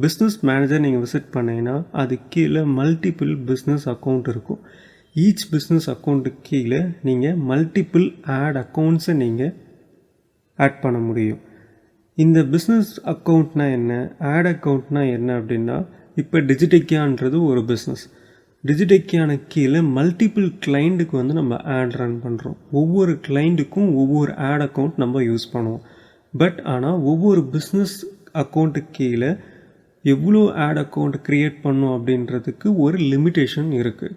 Business manager நீங்கள் visit பண்ணிங்கன்னா அது கீழே மல்டிபிள் பிஸ்னஸ் அக்கௌண்ட் இருக்கும். ஈச் பிஸ்னஸ் அக்கௌண்ட்டுக்கு கீழே நீங்கள் மல்டிபிள் அக்கௌண்ட்ஸை நீங்கள் ஆட் பண்ண முடியும். இந்த பிஸ்னஸ் அக்கௌண்ட்னா என்ன, அக்கௌண்ட்னா என்ன அப்படின்னா, இப்போ டிஜிடெக்கியான்றது ஒரு பிஸ்னஸ். டிஜிடெக்கியான கீழே மல்டிபிள் கிளைண்ட்டுக்கு நம்ம ரன் பண்ணுறோம். ஒவ்வொரு கிளைண்ட்டுக்கும் ஒவ்வொரு அக்கௌண்ட் நம்ம யூஸ் பண்ணுவோம். பட் ஆனால் ஒவ்வொரு பிஸ்னஸ் அக்கௌண்ட்டுக்கு கீழே எவ்வளோ அக்கௌண்ட் க்ரியேட் பண்ணோம் அப்படின்றதுக்கு ஒரு லிமிட்டேஷன் இருக்குது.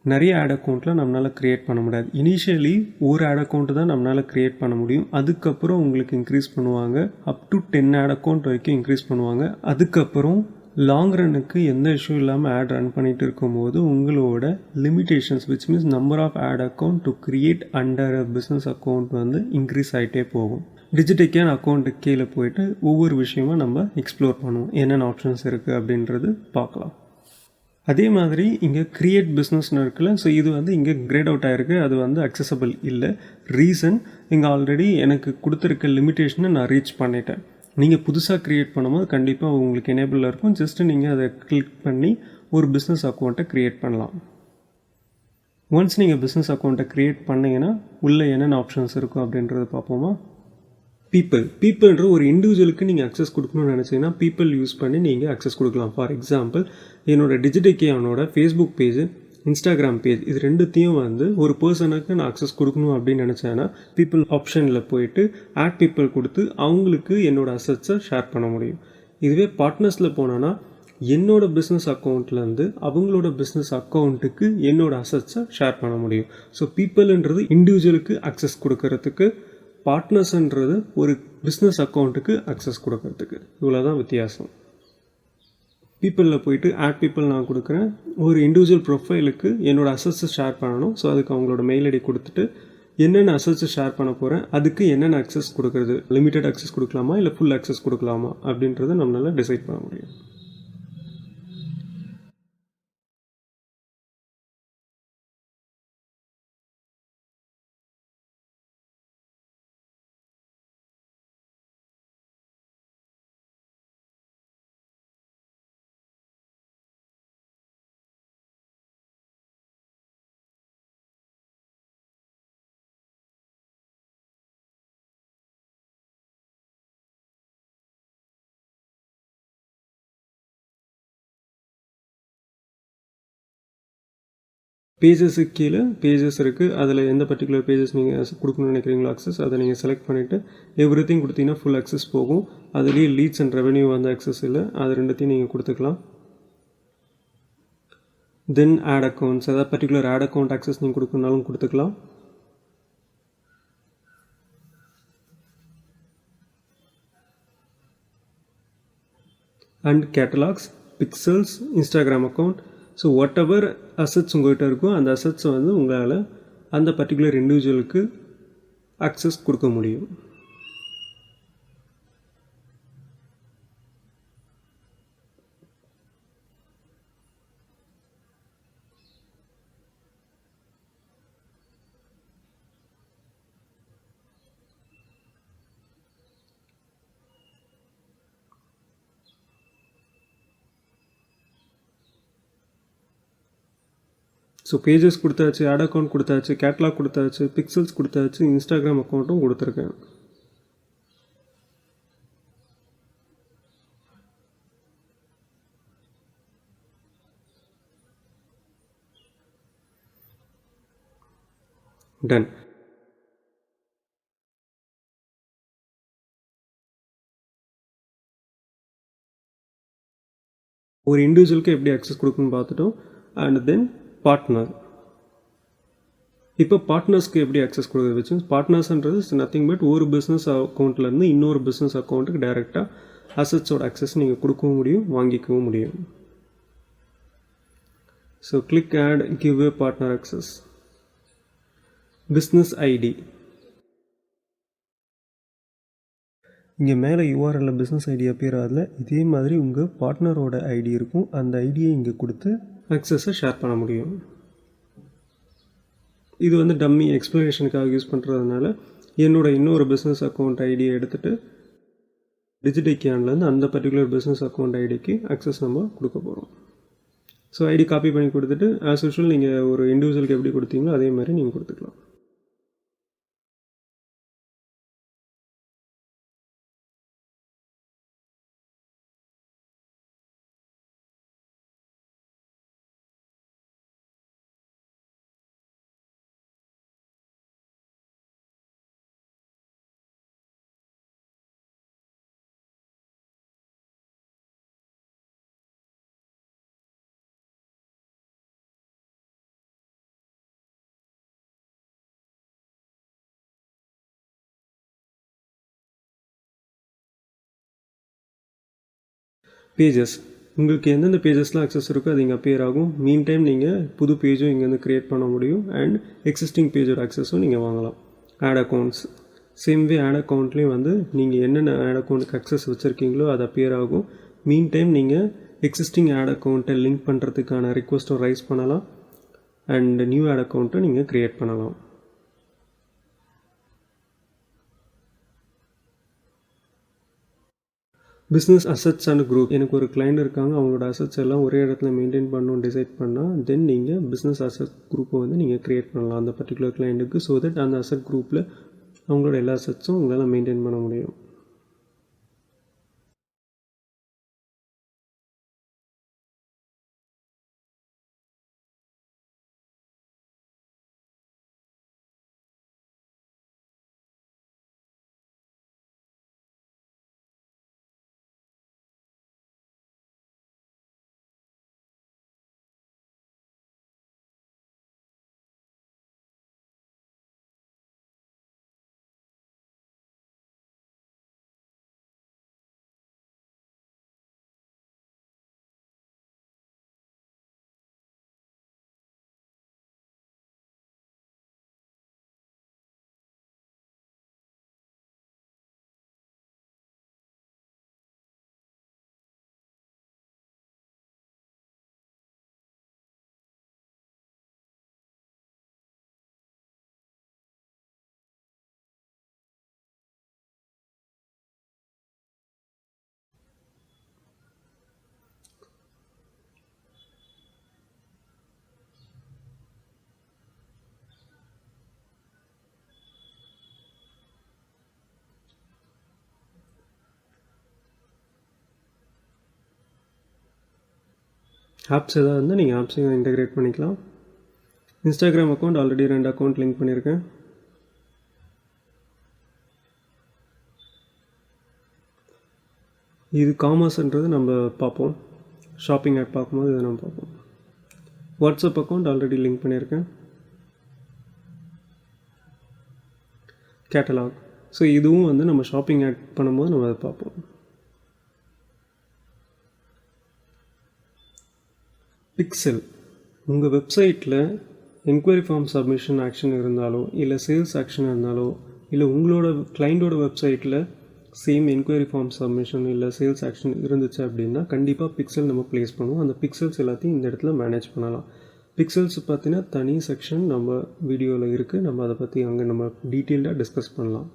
நிறைய அக்கௌண்ட்டில் நம்மளால் க்ரியேட் பண்ண முடியாது. இனிஷியலி ஒரு அக்கௌண்ட்டு தான் நம்மளால் க்ரியேட் பண்ண முடியும். அதுக்கப்புறம் உங்களுக்கு இன்க்ரீஸ் பண்ணுவாங்க. அப் டு 10 அக்கௌண்ட் வரைக்கும் இன்க்ரீஸ் பண்ணுவாங்க. அதுக்கப்புறம் லாங் ரன்னுக்கு எந்த இஷ்யூ இல்லாமல் ரன் பண்ணிகிட்டு இருக்கும்போது உங்களோட limitations which means number of account to create under a business account increase ஆகிட்டே போகும். டிஜிடெக்கியான அக்கௌண்ட்டுக்கு கீழே போய்ட்டு ஒவ்வொரு விஷயமா நம்ம எக்ஸ்ப்ளோர் பண்ணுவோம். என்னென்ன ஆப்ஷன்ஸ் இருக்குது அப்படின்றது பார்க்கலாம். அதே மாதிரி இங்கே க்ரியேட் பிஸ்னஸ்னு இருக்குல்ல, ஸோ இது இங்கே கிரேட் அவுட் ஆகிருக்கு. அது அக்சசபிள் இல்லை. ரீசன், இங்கே ஆல்ரெடி எனக்கு கொடுத்துருக்க லிமிட்டேஷனை நான் ரீச் பண்ணிட்டேன். நீங்கள் புதுசாக க்ரியேட் பண்ணும்போது கண்டிப்பாக உங்களுக்கு எனேபிளில் இருக்கும். ஜஸ்ட்டு நீங்கள் அதை கிளிக் பண்ணி ஒரு பிஸ்னஸ் அக்கௌண்ட்டை க்ரியேட் பண்ணலாம். ஒன்ஸ் நீங்கள் பிஸ்னஸ் அக்கௌண்ட்டை க்ரியேட் பண்ணிங்கன்னா உள்ளே என்னென்ன ஆப்ஷன்ஸ் இருக்கும் அப்படின்றத பார்ப்போமா. பீப்புள்ன்ற ஒரு இண்டிவிஜுவலுக்கு நீங்கள் அக்சஸ் கொடுக்கணும்னு நினச்சிங்கன்னா பீப்புள் யூஸ் பண்ணி நீங்கள் அக்சஸ் கொடுக்கலாம். ஃபார் எக்ஸாம்பிள், என்னோடய டிஜிடெக்கியானோட ஃபேஸ்புக் பேஜ், இன்ஸ்டாகிராம் பேஜ், இது ரெண்டுத்தையும் ஒரு பர்சனுக்கு நான் அக்சஸ் கொடுக்கணும் அப்படின்னு நினச்சேன்னா பீப்புள் ஆப்ஷனில் போயிட்டு ஆட் பீப்புள் கொடுத்து அவங்களுக்கு என்னோடய அசட்ஸை ஷேர் பண்ண முடியும். இதுவே பார்ட்னர்ஸில் போனோன்னா என்னோடய பிஸ்னஸ் அக்கௌண்ட்லேருந்து அவங்களோட பிஸ்னஸ் அக்கௌண்ட்டுக்கு என்னோடய அசட்ஸை ஷேர் பண்ண முடியும். ஸோ பீப்புள்ன்றது இண்டிவிஜுவலுக்கு அக்சஸ் கொடுக்கறதுக்கு, பார்ட்னர்ஸ்ன்றது ஒரு பிஸ்னஸ் அக்கௌண்ட்டுக்கு அக்சஸ் கொடுக்கறதுக்கு. இவ்வளோ தான் வித்தியாசம். பீப்புளில் போயிட்டு ஆட் பீப்புள் நான் கொடுக்குறேன். ஒரு இண்டிவிஜுவல் ப்ரொஃபைலுக்கு என்னோடய அசட்ஸை ஷேர் பண்ணணும். ஸோ அதுக்கு அவங்களோட மெயில் ஐடி கொடுத்துட்டு என்னென்ன அசட்ஸை ஷேர் பண்ண போகிறேன், அதுக்கு என்னென்ன அக்சஸ் கொடுக்குறது, லிமிட்டட் அக்சஸ் கொடுக்கலாமா இல்லை ஃபுல் அக்சஸ் கொடுக்கலாமா அப்படின்றத நம்மளால் டிசைட் பண்ண முடியும். பேஜஸுக்கு கீழே பேஜஸ் இருக்குது. அதில் எந்த பர்டிகுலர் பேஜஸ் நீங்கள் கொடுக்கணும்னு நினைக்கிறீங்களோ அக்சஸ், அதை நீங்கள் செலக்ட் பண்ணிவிட்டு எவ்ரிதிங் கொடுத்தீங்கன்னா ஃபுல் அக்சஸ் போகும். அதுலேயே லீட்ஸ் அண்ட் ரெவென்யூ அக்சஸ் இல்லை, அது ரெண்டுத்தையும் நீங்கள் கொடுத்துக்கலாம். தென் ஆட் அக்கௌண்ட்ஸ், அதாவது பர்டிகுலர் ஆட் அக்கௌண்ட் அக்சஸ் நீங்கள் கொடுக்கணுனாலும் கொடுத்துக்கலாம். And catalogues, pixels, Instagram account. So what ever assets உங்கள்கிட்ட இருக்கோ அந்த அசட்ஸை உங்களால் அந்த பர்டிகுலர் இண்டிவிஜுவலுக்கு அக்சஸ் கொடுக்க முடியும். ஸோ பேஜஸ் கொடுத்தாச்சு, ஆட் அக்கௌண்ட் கொடுத்தாச்சு, கேட்லாக் கொடுத்தாச்சு, பிக்சல்ஸ் கொடுத்தாச்சு, இன்ஸ்டாகிராம் அக்கௌண்ட்டும் கொடுத்துருக்கேன். டன். ஒரு இண்டிவிஜுவலுக்கு எப்படி அக்சஸ் கொடுக்கணும்னு பார்த்துட்டோம். And then partner. இப்போ பார்ட்னர்ஸ்க்கு எப்படி அக்சஸ் கொடுக்குறது வச்சு, பார்ட்னர்ஸ்ன்றது நத்திங் பட் ஒரு பிஸ்னஸ் அக்கௌண்ட்லேருந்து இன்னொரு பிஸ்னஸ் அக்கௌண்ட்டுக்கு டைரெக்டாக அசட்ஸோட அக்சஸ் நீங்கள் கொடுக்கவும் முடியும், வாங்கிக்கவும் முடியும். So click add give a partner access. Business ID, இங்கே மேலே யூஆர்எல்ல பிஸ்னஸ் ஐடி அப்பியர் ஆகல. இதே மாதிரி உங்கள் பார்ட்னரோட ஐடி இருக்கும். அந்த ஐடியை இங்கே கொடுத்து அக்சஸை ஷேர் பண்ண முடியும். இது டம்மி எக்ஸ்ப்ளனேஷனுக்காக யூஸ் பண்ணுறதுனால என்னோட இன்னொரு பிஸ்னஸ் அக்கௌண்ட் ஐடியை எடுத்துகிட்டு டிஜிடைக்கியான்லேருந்து அந்த பர்டிகுலர் பிஸ்னஸ் அக்கௌண்ட் ஐடிக்கு அக்சஸ் நம்ம கொடுக்க போகிறோம். ஸோ ஐடி காப்பி பண்ணி கொடுத்துட்டு ஆஸ் யூஷுவல் நீங்கள் ஒரு இண்டிவிஜுவலுக்கு எப்படி கொடுத்தீங்களோ அதே மாதிரி நீங்கள் கொடுத்துக்கலாம். பேஜஸ் உங்களுக்கு எந்தெந்த பேஜஸ்லாம் அக்சஸ் இருக்கோ அது இங்கே அப்பியர் ஆகும். மீன் டைம் நீங்கள் புது பேஜும் இங்கேருந்து க்ரியேட் பண்ண முடியும் அண்ட் எக்ஸிஸ்டிங் பேஜோட அக்சஸும் நீங்கள் வாங்கலாம். Ad accounts same way ad அக்கௌண்ட்லேயும் வந்து நீங்கள் என்னென்ன ஆட் அக்கௌண்ட்டுக்கு அக்சஸ் வச்சுருக்கீங்களோ அது அப்பியர் ஆகும். மீன் டைம் நீங்கள் எக்ஸிஸ்டிங் ஆட் அக்கௌண்ட்டை லிங்க் பண்ணுறதுக்கான ரிக்வஸ்ட்டும் ரைஸ் பண்ணலாம் அண்ட் நியூ ஆட் அக்கௌண்ட்டை நீங்கள் க்ரியேட் பண்ணலாம். Business assets and group. எனக்கு ஒரு கிளைண்ட் இருக்காங்க, அவங்களோட அசட்ஸ் எல்லாம் ஒரே இடத்துல மெயின்டைன் பண்ணணும்னு டிசைட் பண்ணால் தென் நீங்கள் பிஸ்னஸ் அசட் குரூப்பை வந்து நீங்கள் க்ரியேட் பண்ணலாம் அந்த பர்டிகுலர் கிளைண்ட்டுக்கு. ஸோ தட் அந்த அசட் குரூப்பில் அவங்களோட எல்லா அசட்ஸும் உங்களால் மெயின்டைன் பண்ண முடியும். ஆப்ஸ் எதாவது இருந்தால் நீங்கள் ஆப்ஸையும் இன்டெகிரேட் பண்ணிக்கலாம். Instagram account already 2 account link பண்ணியிருக்கேன். இது காமர்ஸ்ன்றது நம்ம பார்ப்போம், ஷாப்பிங் ஆட் பார்க்கும்போது இதை நம்ம பார்ப்போம். வாட்ஸ்அப் அக்கௌண்ட் ஆல்ரெடி லிங்க் பண்ணியிருக்கேன். கேட்டலாக். ஸோ இதுவும் வந்து நம்ம ஷாப்பிங் ஆட் பண்ணும்போது நம்ம அதை பார்ப்போம். பிக்சல். உங்கள் வெப்சைட்டில் என்கொயரி ஃபார்ம் சப்மிஷன் ஆக்ஷன் இருந்தாலோ இல்லை சேல்ஸ் ஆக்ஷன் இருந்தாலோ இல்லை உங்களோட கிளைண்டோட வெப்சைட்டில் சேம் என்கொயரி ஃபார்ம் சப்மிஷன் இல்லை சேல்ஸ் ஆக்ஷன் இருந்துச்சு அப்படின்னா கண்டிப்பாக பிக்சல் நம்ம ப்ளேஸ் பண்ணுவோம். அந்த பிக்சல்ஸ் எல்லாத்தையும் இந்த இடத்துல மேனேஜ் பண்ணலாம். பிக்சல்ஸ் பார்த்தீங்கன்னா தனி செக்ஷன் நம்ம வீடியோவில் இருக்குது, நம்ம அதை பற்றி அங்கே நம்ம டீட்டெயில்டாக டிஸ்கஸ் பண்ணலாம்.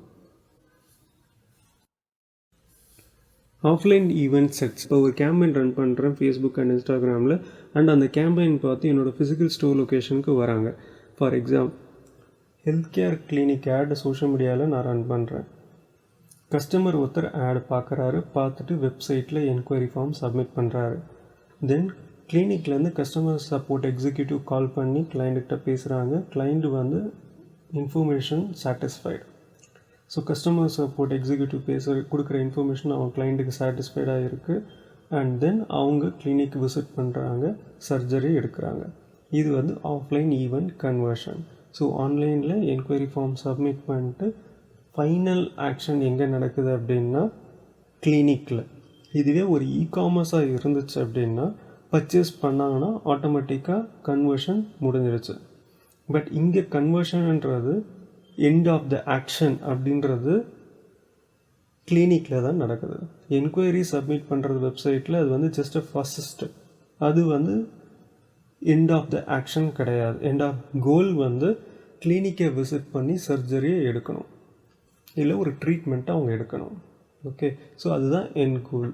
Offline event sets. இப்போ ஒரு கேம்பெயின் ரன் பண்ணுறேன் ஃபேஸ்புக் அண்ட் இன்ஸ்டாகிராமில் அண்ட் அந்த கேம்பெயின் பார்த்து என்னோடய ஃபிசிக்கல் ஸ்டோர் லொக்கேஷனுக்கு வராங்க. For example health care clinic ad social மீடியாவில் நான் ரன் பண்ணுறேன். கஸ்டமர் ஒருத்தர் ஆட் பார்க்குறாரு, பார்த்துட்டு வெப்சைட்டில் என்கொயரி ஃபார்ம் சப்மிட் பண்ணுறாரு. தென் கிளினிக்லேருந்து கஸ்டமர் சப்போர்ட் எக்ஸிக்யூட்டிவ் கால் பண்ணி கிளைண்ட்டுக்கிட்ட பேசுகிறாங்க. கிளைண்ட் வந்து information satisfied. So customer support executive கொடுக்குற இன்ஃபர்மேஷன் அவங்க கிளைண்ட்டுக்கு சாட்டிஸ்ஃபைடாக இருக்குது அண்ட் தென் அவங்க கிளினிக் விசிட் பண்ணுறாங்க, சர்ஜரி எடுக்கிறாங்க. இது வந்து ஆஃப்லைன் ஈவெண்ட் கன்வர்ஷன். ஸோ ஆன்லைனில் என்கொயரி ஃபார்ம் சப்மிட் பண்ணிட்டு ஃபைனல் ஆக்ஷன் எங்கே நடக்குது அப்படின்னா கிளினிக்கில். இதுவே ஒரு இகாமர்ஸாக இருந்துச்சு அப்படின்னா பர்ச்சேஸ் பண்ணாங்கன்னா ஆட்டோமேட்டிக்காக கன்வர்ஷன் முடிஞ்சிடுச்சு. பட் இங்கே கன்வர்ஷன்ன்றது எண்ட் ஆஃப் த ஆக்ஷன் அப்படின்றது கிளினிக்கில் தான் நடக்குது. என்கொயரி சப்மிட் பண்ணுறது வெப்சைட்டில் அது வந்து ஜஸ்ட் ஃபர்ஸ்ட் ஸ்டெப். அது வந்து எண்ட் ஆஃப் த ஆக்ஷன் கிடையாது. எண்ட் ஆஃப் கோல் வந்து கிளினிக்கை விசிட் பண்ணி சர்ஜரியை எடுக்கணும், இல்லை ஒரு ட்ரீட்மெண்ட்டை அவங்க எடுக்கணும். ஓகே, ஸோ அதுதான் என் கோல்.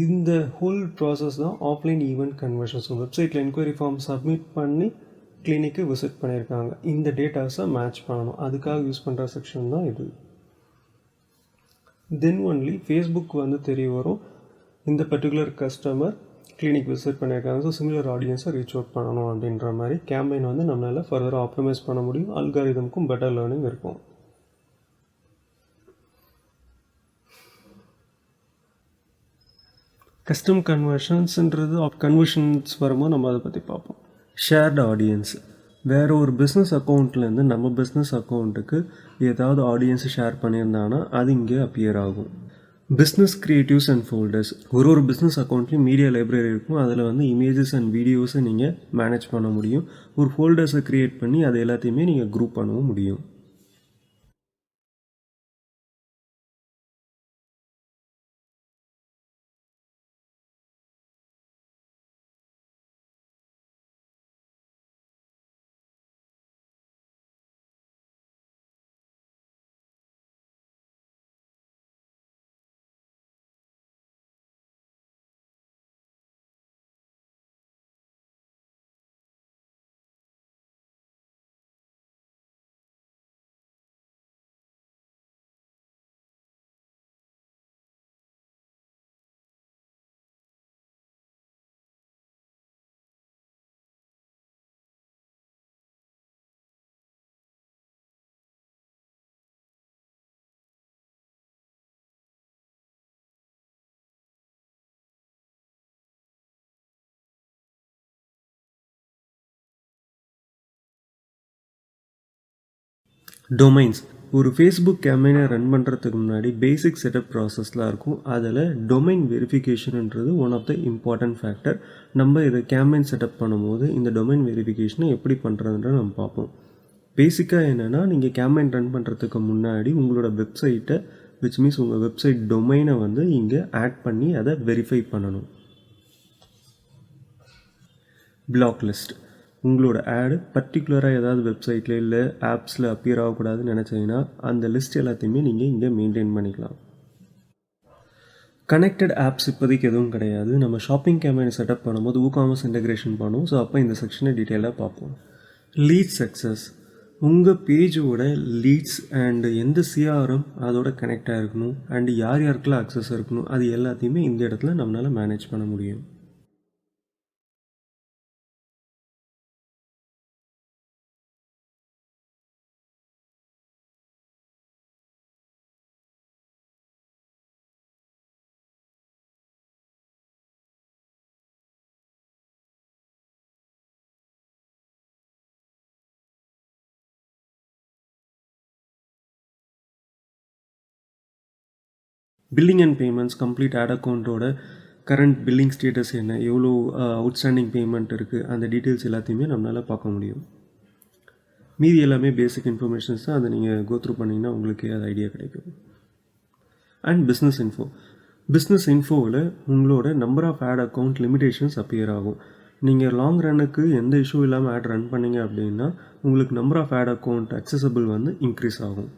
இந்த ஹோல் ப்ராசஸ் தான் ஆஃப்லைன் ஈவெண்ட் கன்வர்ஷன். ஸோ வெப்சைட்டில் என்கொயரி ஃபார்ம் சப்மிட் பண்ணி கிளினிக்கு விசிட் பண்ணியிருக்காங்க. இந்த டேட்டாஸை மேட்ச் பண்ணணும். அதுக்காக யூஸ் பண்ணுற செக்ஷன் தான் இது. தென் ஒன்லி ஃபேஸ்புக் வந்து தெரிய வரும் இந்த பர்டிகுலர் கஸ்டமர் கிளினிக் விசிட் பண்ணியிருக்காங்க. ஸோ சிமிலர் ஆடியன்ஸை ரீச் அவுட் பண்ணணும் அப்படின்ற மாதிரி கேம்பெயின் வந்து நம்மளால் ஃபர்தராக ஆப்டிமைஸ் பண்ண முடியும். அல்காரிதமுக்கும் பெட்டர் லேர்னிங் இருக்கும். கஸ்டம் கன்வர்ஷன்ஸ்ன்றது கன்வர்ஷன்ஸ் வரும்போது நம்ம அதை பற்றி பார்ப்போம். ஷேர்டு ஆடியன்ஸ், வேறு ஒரு பிஸ்னஸ் அக்கௌண்ட்லேருந்து நம்ம பிஸ்னஸ் அக்கௌண்ட்டுக்கு ஏதாவது ஆடியன்ஸை ஷேர் பண்ணியிருந்தாங்கன்னா அது இங்கே அப்பியர் ஆகும். பிஸ்னஸ் க்ரியேட்டிவ்ஸ் அண்ட் ஃபோல்டர்ஸ், ஒரு பிஸ்னஸ் அக்கௌண்ட்லேயும் மீடியா லைப்ரரி இருக்கும். அதில் வந்து இமேஜஸ் அண்ட் வீடியோஸை நீங்கள் மேனேஜ் பண்ண முடியும். ஒரு ஃபோல்டர்ஸை க்ரியேட் பண்ணி அது எல்லாத்தையுமே நீங்கள் குரூப் பண்ணவும் முடியும். டொமைன்ஸ், ஒரு ஃபேஸ்புக் கேம்பெயினை ரன் பண்ணுறதுக்கு முன்னாடி பேசிக் செட்டப் ப்ராசஸ்லாம் இருக்கும். அதில் டொமைன் வெரிஃபிகேஷன்ன்றது one of the important factor. நம்ம இதை கேம்பெயின் செட்டப் பண்ணும்போது இந்த டொமைன் வெரிஃபிகேஷனை எப்படி பண்ணுறதுன்ற நம்ம பார்ப்போம். பேசிக்காக என்னென்னா, நீங்கள் கேம்பெயின் ரன் பண்ணுறதுக்கு முன்னாடி உங்களோட வெப்சைட்டை விச் மீன்ஸ் உங்கள் வெப்சைட் டொமைனை வந்து இங்கே ஆட் பண்ணி அதை வெரிஃபை பண்ணணும். பிளாக் லிஸ்ட், உங்களோட ஆடு பர்டிகுலராக ஏதாவது வெப்சைட்டில் இல்லை ஆப்ஸில் அப்பியர் ஆகக்கூடாதுன்னு நினச்சிங்கன்னா அந்த லிஸ்ட் எல்லாத்தையுமே நீங்கள் இங்கே மெயின்டைன் பண்ணிக்கலாம். கனெக்டட் ஆப்ஸ் இப்போதைக்கு எதுவும் கிடையாது. நம்ம ஷாப்பிங் கேம்பெயின் செட்டப் பண்ணும்போது WooCommerce இன்டெகிரேஷன் பண்ணுவோம். ஸோ அப்போ இந்த செக்ஷனை டீட்டெயிலாக பார்ப்போம். லீட் சக்ஸஸ், உங்கள் பேஜோட லீட்ஸ் அண்டு எந்த CRM அதோட கனெக்ட் ஆகிருக்கணும் அண்டு யார் யாருக்கெல்லாம் அக்சஸ் இருக்கணும் அது எல்லாத்தையுமே இந்த இடத்துல நம்மளால் மேனேஜ் பண்ண முடியும். Billing and payments, complete ad அக்கௌண்ட்டோட கரண்ட் பில்லிங் ஸ்டேட்டஸ் என்ன, எவ்வளோ அவுட்ஸ்டாண்டிங் பேமெண்ட் இருக்குது, அந்த டீட்டெயில்ஸ் எல்லாத்தையுமே நம்மளால் பார்க்க முடியும். மீதி எல்லாமே பேசிக் இன்ஃபர்மேஷன்ஸ் தான். அதை நீங்கள் கோத்ரூ பண்ணிங்கன்னா உங்களுக்கு அது ஐடியா கிடைக்கும். அண்ட் பிஸ்னஸ் இன்ஃபோவில் உங்களோட number of ad account limitations appear ஆகும். நீங்கள் லாங் ரன்னுக்கு எந்த இஷ்யூ இல்லாமல் ஆட் ரன் பண்ணிங்க அப்படின்னா உங்களுக்கு number of ad account accessible வந்து இன்க்ரீஸ் ஆகும்.